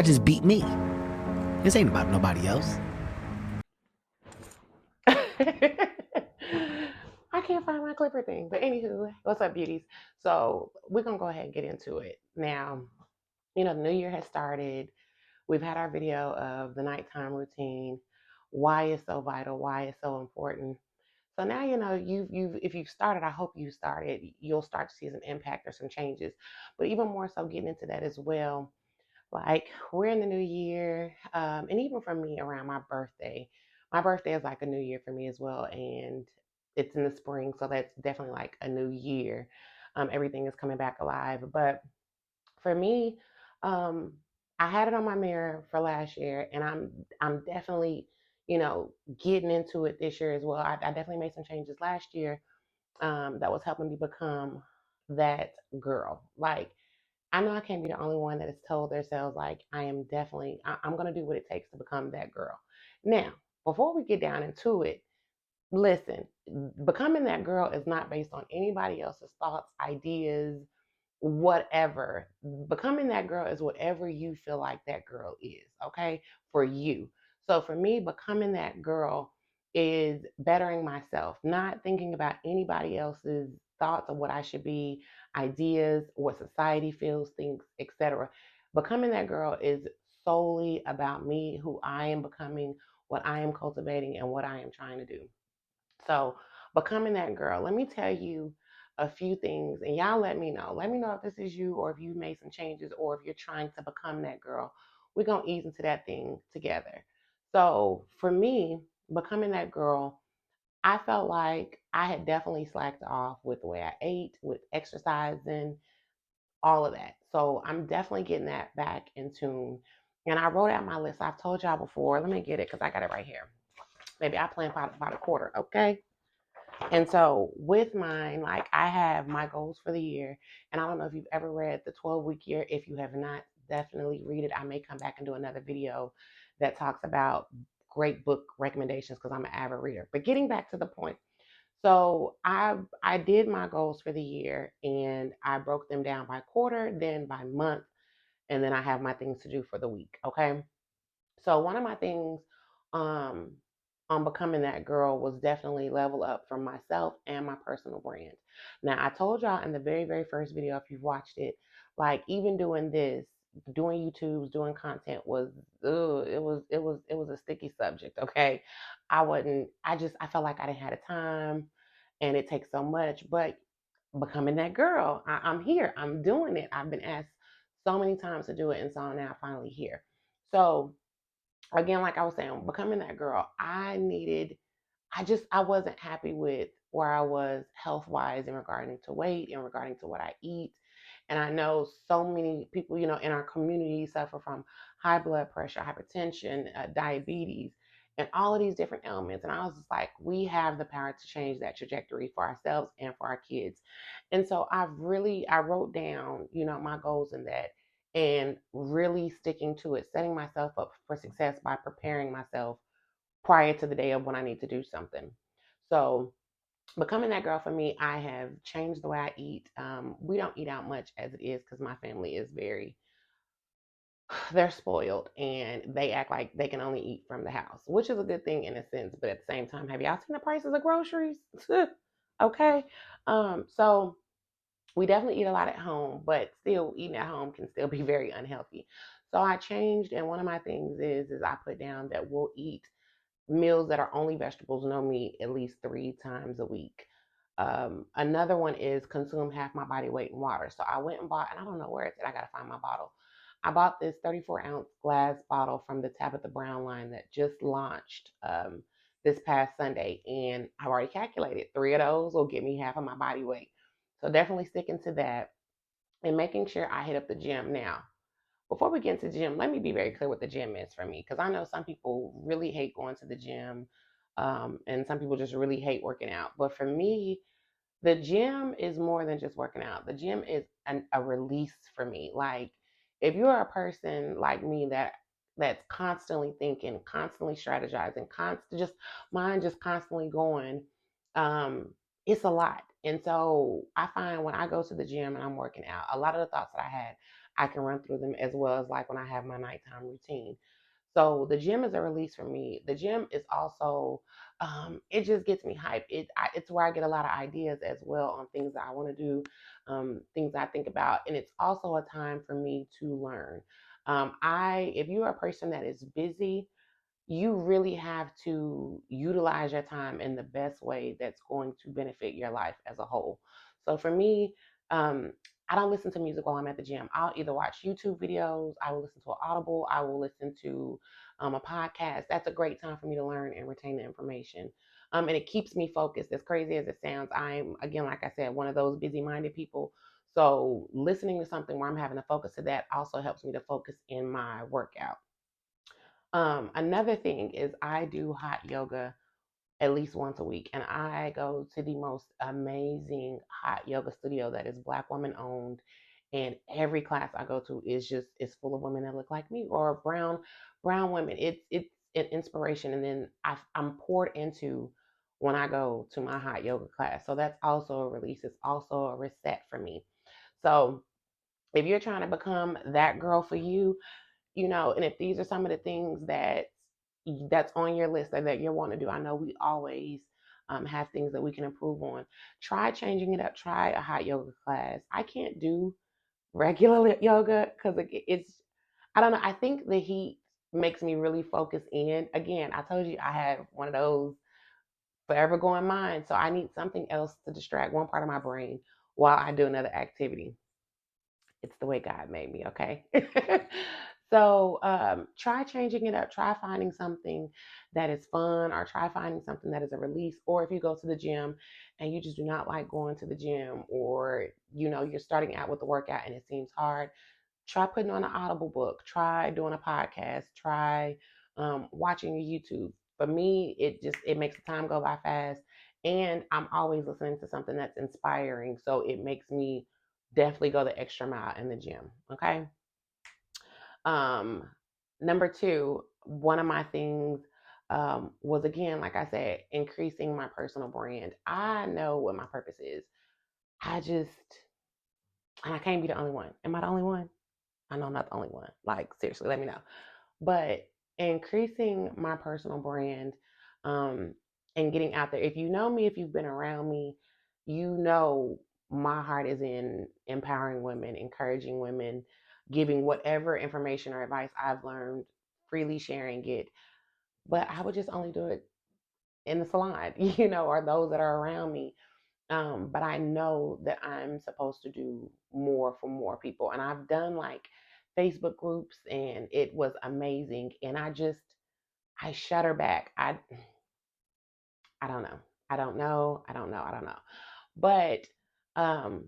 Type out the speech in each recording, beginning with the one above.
I just beat me. This ain't about nobody else. I can't find my clipper thing. But anywho, what's up, beauties? So we're gonna go ahead and get into it. Now, the new year has started. We've had our video of the nighttime routine, why it's so vital, why it's so important. So now you've if you've started, I hope you started, you'll start to see some impact or some changes. But even more so getting into that as well. Like we're in the new year, and even for me around my birthday. My birthday is like a new year for me as well, and it's in the spring, so that's definitely like a new year. Everything is coming back alive. But for me, um, I had it on my mirror for last year, and I'm definitely, getting into it this year as well. I definitely made some changes last year that was helping me become that girl. Like I know I can't be the only one that has told themselves like I'm gonna do what it takes to become that girl. Now, before we get down into it, listen, becoming that girl is not based on anybody else's thoughts, ideas, whatever. Becoming that girl is whatever you feel like that girl is, okay? For you. So for me, becoming that girl is bettering myself, not thinking about anybody else's thoughts of what I should be, ideas, what society feels, thinks, etc. Becoming that girl is solely about me, who I am becoming, what I am cultivating, and what I am trying to do. So, becoming that girl, let me tell you a few things, and y'all let me know. Let me know if this is you or if you made some changes or if you're trying to become that girl. We're going to ease into that thing together. So, for me, becoming that girl, I felt like I had definitely slacked off with the way I ate, with exercising, all of that. So, I'm definitely getting that back in tune. And I wrote out my list. I've told y'all before. Let me get it because I got it right here. Maybe I plan about a quarter, okay? And so with mine, like I have my goals for the year. And I don't know if you've ever read the 12-week year. If you have not, definitely read it. I may come back and do another video that talks about great book recommendations because I'm an avid reader. But getting back to the point. So I did my goals for the year and I broke them down by quarter, then by month, and then I have my things to do for the week. Okay. So one of my things um, on becoming that girl was definitely level up for myself and my personal brand. Now I told y'all in the very, very first video, if you've watched it, like even doing this, doing YouTube's, doing content was it was a sticky subject. Okay. I felt like I didn't have the time and it takes so much, but becoming that girl, I'm here. I'm doing it. I've been asked so many times to do it, and so I'm now finally here. So again, like I was saying, becoming that girl, I wasn't happy with where I was health wise in regarding to weight, in regarding to what I eat. And I know so many people, in our community suffer from high blood pressure, hypertension, diabetes, and all of these different ailments. And I was just like, we have the power to change that trajectory for ourselves and for our kids. And so I wrote down, my goals in that and really sticking to it, setting myself up for success by preparing myself prior to the day of when I need to do something. So, becoming that girl for me, I have changed the way I eat. We don't eat out much as it is because my family is they're spoiled and they act like they can only eat from the house, which is a good thing in a sense. But at the same time, have y'all seen the prices of groceries? Okay. So we definitely eat a lot at home, but still eating at home can still be very unhealthy. So I changed, and one of my things is I put down that we'll eat meals that are only vegetables, no meat, at least 3 times a week. Another one is consume half my body weight in water. So I went and bought, and I don't know where it's at. I gotta find my bottle. I bought this 34-ounce glass bottle from the Tabitha Brown line that just launched this past Sunday, and I've already calculated 3 of those will get me half of my body weight. So definitely sticking to that and making sure I hit up the gym now. Before we get into the gym, let me be very clear what the gym is for me, because I know some people really hate going to the gym, and some people just really hate working out. But for me, the gym is more than just working out. The gym is a release for me. Like if you're a person like me that's constantly thinking, constantly strategizing, just mind just constantly going, it's a lot. And so I find when I go to the gym and I'm working out, a lot of the thoughts that I can run through them as well as like when I have my nighttime routine. So the gym is a release for me. The gym is also, it just gets me hyped. It's where I get a lot of ideas as well on things that I want to do, things I think about, and it's also a time for me to learn. If you're a person that is busy, you really have to utilize your time in the best way that's going to benefit your life as a whole. So for me, um, I don't listen to music while I'm at the gym. I'll either watch YouTube videos, I will listen to an Audible, I will listen to a podcast. That's a great time for me to learn and retain the information. And it keeps me focused. As crazy as it sounds, I'm, again, like I said, one of those busy minded people. So listening to something where I'm having to focus to that also helps me to focus in my workout. Another thing is I do hot yoga at least once a week, and I go to the most amazing hot yoga studio that is Black woman owned. And every class I go to is full of women that look like me or brown women. It's an inspiration, and then I'm poured into when I go to my hot yoga class. So that's also a release. It's also a reset for me. So if you're trying to become that girl for you, and if these are some of the things that's on your list that you're wanting to do, I know we always have things that we can improve on. Try changing it up. Try a hot yoga class. I can't do regular yoga because it's, I don't know. I think the heat makes me really focus in. Again, I told you I have one of those forever going mind, so I need something else to distract one part of my brain while I do another activity. It's the way God made me, okay? So try changing it up. Try finding something that is fun, or try finding something that is a release. Or if you go to the gym and you just do not like going to the gym, or you're starting out with the workout and it seems hard, try putting on an Audible book. Try doing a podcast. Try watching YouTube. For me, it makes the time go by fast, and I'm always listening to something that's inspiring. So it makes me definitely go the extra mile in the gym. Okay. Um, Number two, one of my things was, again, like I said, increasing my personal brand. I know what my purpose is. I just, and I can't be the only one. Am I the only one? I know I'm not the only one. Like, seriously, let me know. But increasing my personal brand, um, and getting out there. If you know me, if you've been around me, you know my heart is in empowering women, encouraging women, giving whatever information or advice I've learned, freely sharing it. But I would just only do it in the salon, or those that are around me. But I know that I'm supposed to do more for more people. And I've done like Facebook groups, and it was amazing. And I shudder back. I don't know. I don't know. I don't know. I don't know. But um,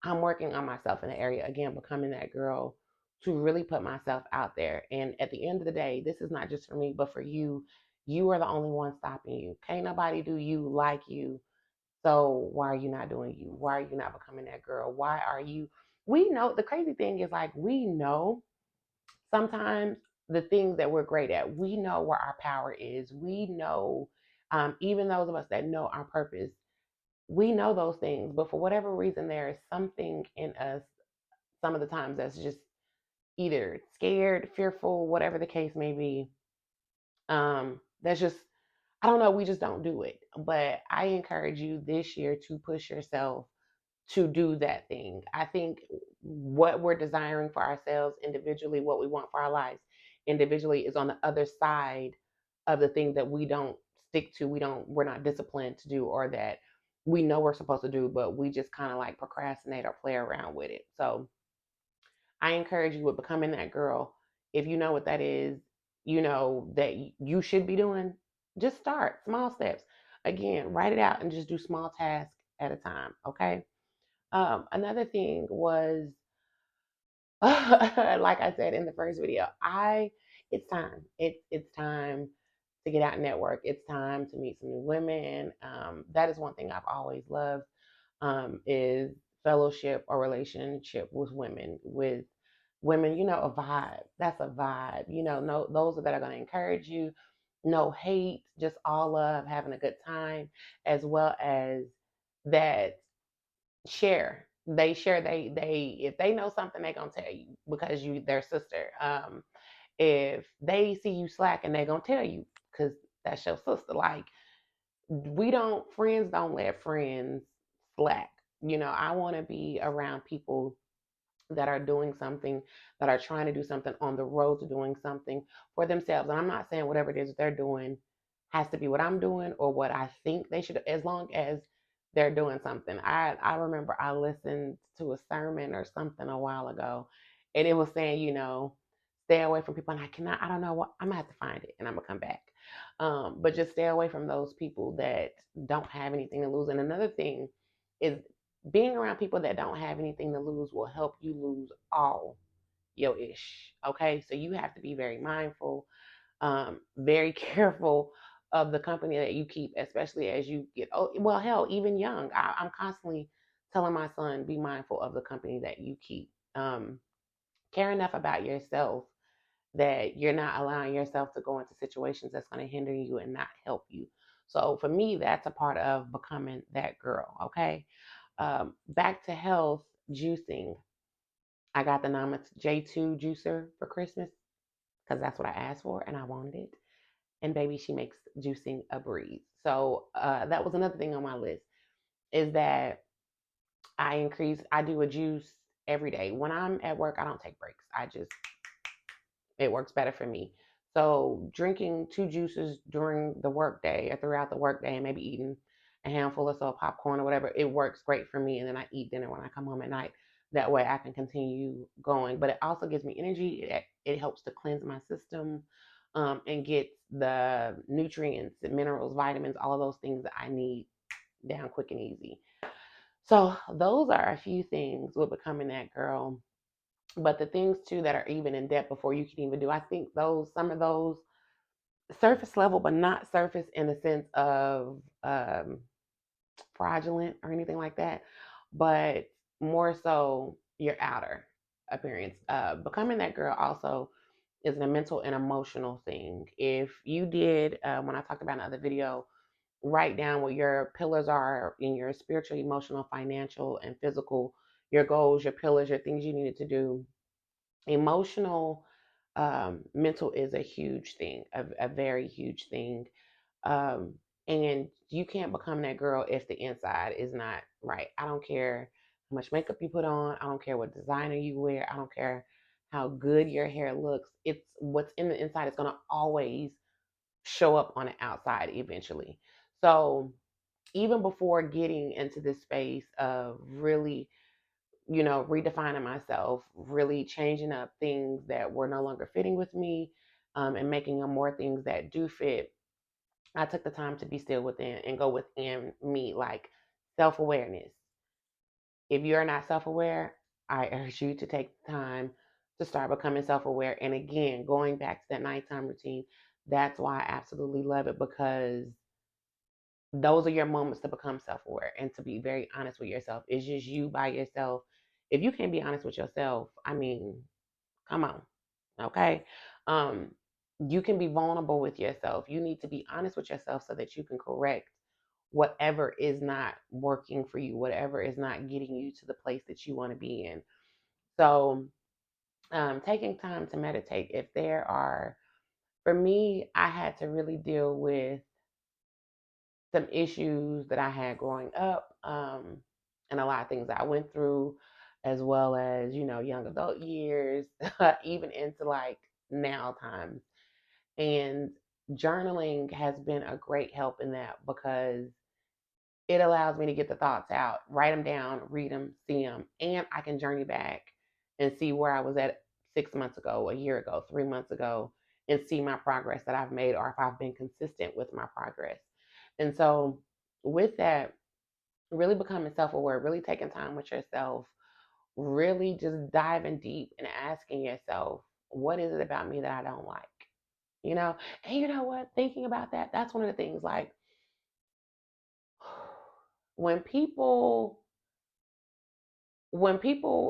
I'm working on myself in the area, again, becoming that girl to really put myself out there. And at the end of the day, this is not just for me, but for you. You are the only one stopping you. Can't nobody do you like you. So why are you not doing you? Why are you not becoming that girl? Why are you? We know, the crazy thing is, like, we know sometimes the things that we're great at. We know where our power is. We know, even those of us that know our purpose, we know those things. But for whatever reason, there is something in us some of the times that's just either scared, fearful, whatever the case may be. That's just, I don't know, we just don't do it. But I encourage you this year to push yourself to do that thing. I think what we're desiring for ourselves individually, what we want for our lives individually, is on the other side of the thing that we don't stick to, we're not disciplined to do, or that we know we're supposed to do, but we just kind of like procrastinate or play around with it. So I encourage you with becoming that girl. If you know what that is, that you should be doing, just start small steps. Again, write it out and just do small tasks at a time. Okay. Another thing was, like I said in the first video, it's time. It's time to get out and network. It's time to meet some new women. That is one thing I've always loved, is fellowship or relationship with women. A vibe. That's a vibe. No, those that are going to encourage you. No hate, just all love, having a good time, as well as that share. They share, they if they know something, they gonna tell you because you their sister. If they see you slacking, they gonna tell you because that's your sister. Like, we don't friends don't let friends slack. I want to be around people that are doing something, that are trying to do something, on the road to doing something for themselves. And I'm not saying whatever it is that they're doing has to be what I'm doing or what I think they should, as long as they're doing something. I remember I listened to a sermon or something a while ago, and it was saying, stay away from people. And I don't know what, I'm gonna have to find it and I'm gonna come back. But just stay away from those people that don't have anything to lose. And another thing is, being around people that don't have anything to lose will help you lose all your ish. Okay, so you have to be very mindful, very careful of the company that you keep, especially as you get old. Well, hell, even young. I'm constantly telling my son, be mindful of the company that you keep. Care enough about yourself that you're not allowing yourself to go into situations that's going to hinder you and not help you. So for me, that's a part of becoming that girl. Okay. Back to health, juicing. I got the Namas J2 juicer for Christmas because that's what I asked for and I wanted it. And baby, she makes juicing a breeze. So that was another thing on my list, is that I do a juice every day. When I'm at work, I don't take breaks. It works better for me. So drinking 2 juices during the workday or throughout the workday, and maybe eating a handful or so of popcorn or whatever, it works great for me. And then I eat dinner when I come home at night. That way I can continue going. But it also gives me energy. It helps to cleanse my system, and get the nutrients, the minerals, vitamins, all of those things that I need down quick and easy. So those are a few things with becoming that girl. But the things too that are even in depth before you can even do, I think some of those surface level, but not surface in the sense of fraudulent or anything like that, but more so your outer appearance. Becoming that girl also is a mental and emotional thing. If you did, when I talked about in the other video, write down what your pillars are in your spiritual, emotional, financial, and physical, your goals, your pillars, your things you needed to do. Emotional, mental is a huge thing, a very huge thing. Um, and you can't become that girl if the inside is not right. I don't care how much makeup you put on. I don't care what designer you wear. I don't care how good your hair looks. It's what's in the inside is going to always show up on the outside eventually. So even before getting into this space of really, redefining myself, really changing up things that were no longer fitting with me, and making them more things that do fit, I took the time to be still within and go within me, like self awareness. If you're not self aware, I urge you to take the time to start becoming self aware. And again, going back to that nighttime routine, that's why I absolutely love it, because those are your moments to become self aware and to be very honest with yourself. It's just you by yourself. If you can't be honest with yourself, I mean, come on. Okay. Um, you can be vulnerable with yourself. You need to be honest with yourself so that you can correct whatever is not working for you, whatever is not getting you to the place that you want to be in. So, taking time to meditate, for me, I had to really deal with some issues that I had growing up, and a lot of things I went through, as well as, young adult years, even into like now times. And journaling has been a great help in that, because it allows me to get the thoughts out, write them down, read them, see them, and I can journey back and see where I was at 6 months ago, a year ago, 3 months ago, and see my progress that I've made, or if I've been consistent with my progress. And so, with that, really becoming self aware, really taking time with yourself, really just diving deep and asking yourself, what is it about me that I don't like? You know, and you know what? Thinking about that, that's one of the things, like, when people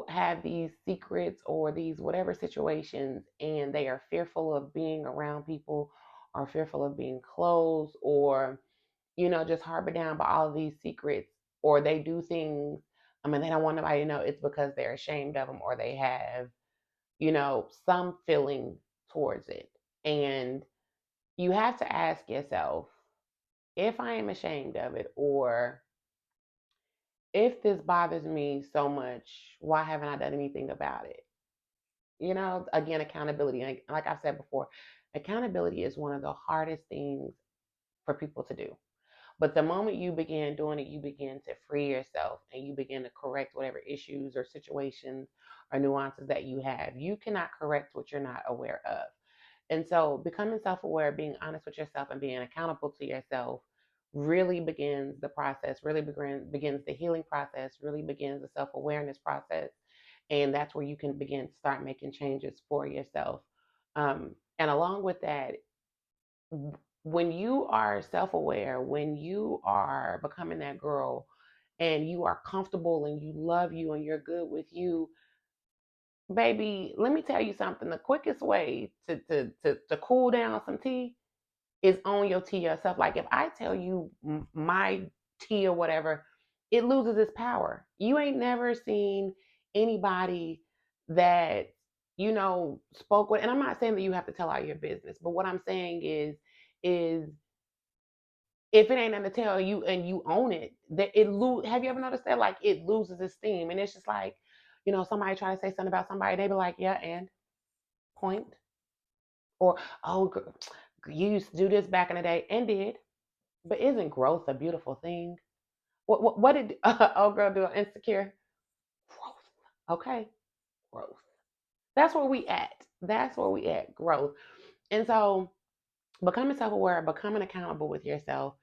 have these secrets or these whatever situations, and they are fearful of being around people, or fearful of being close, or just harbor down by all of these secrets, or they do things I mean, they don't want nobody to know it's because they're ashamed of them or they have, some feeling towards it. And you have to ask yourself, if I am ashamed of it, or if this bothers me so much, why haven't I done anything about it? Again, accountability. Like I've said before, accountability is one of the hardest things for people to do. But the moment you begin doing it, you begin to free yourself and you begin to correct whatever issues or situations or nuances that you have. You cannot correct what you're not aware of. And so becoming self-aware, being honest with yourself and being accountable to yourself really begins the process, really begins the healing process, really begins the self-awareness process. And that's where you can begin to start making changes for yourself. And along with that, when you are self-aware, when you are becoming that girl and you are comfortable and you love you and you're good with you, baby, let me tell you something. The quickest way to cool down some tea is own your tea yourself. Like if I tell you my tea or whatever, it loses its power. You ain't never seen anybody that spoke with, and I'm not saying that you have to tell all your business, but what I'm saying is if it ain't nothing to tell you and you own it, that have you ever noticed that like it loses its steam? And it's just like, somebody try to say something about somebody, they be like, yeah, and point. Or, oh, you used to do this back in the day and did. But isn't growth a beautiful thing? What did old girl do on Insecure? Growth. Okay, growth. That's where we at. That's where we at. Growth. And so becoming self-aware, becoming accountable with yourself,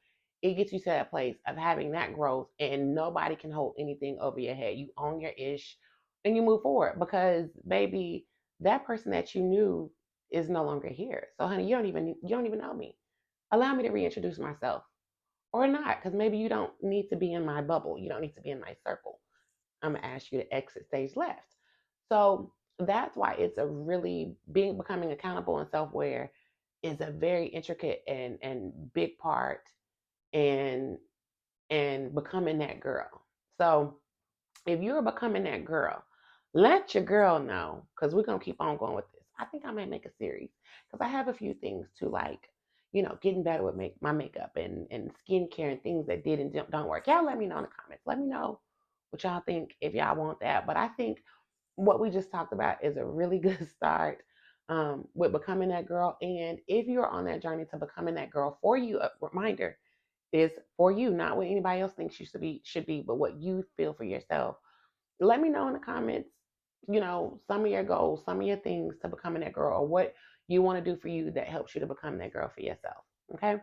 it gets you to that place of having that growth and nobody can hold anything over your head. You own your ish and you move forward because baby, that person that you knew is no longer here. So honey, you don't even know me. Allow me to reintroduce myself. Or not, because maybe you don't need to be in my bubble. You don't need to be in my circle. I'm gonna ask you to exit stage left. So that's why it's a really becoming accountable and self-aware is a very intricate and big part and becoming that girl. So if you're becoming that girl, let your girl know because we're gonna keep on going with this. I think I might make a series because I have a few things to like, getting better with my makeup and skincare and things that did and don't work. Y'all let me know in the comments. Let me know what y'all think if y'all want that. But I think what we just talked about is a really good start with becoming that girl. And if you're on that journey to becoming that girl, for you, a reminder is for you, not what anybody else thinks you should be, but what you feel for yourself. Let me know in the comments, some of your goals, some of your things to becoming that girl, or what you want to do for you that helps you to become that girl for yourself. Okay.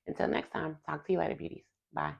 Until next time, talk to you later, beauties. Bye.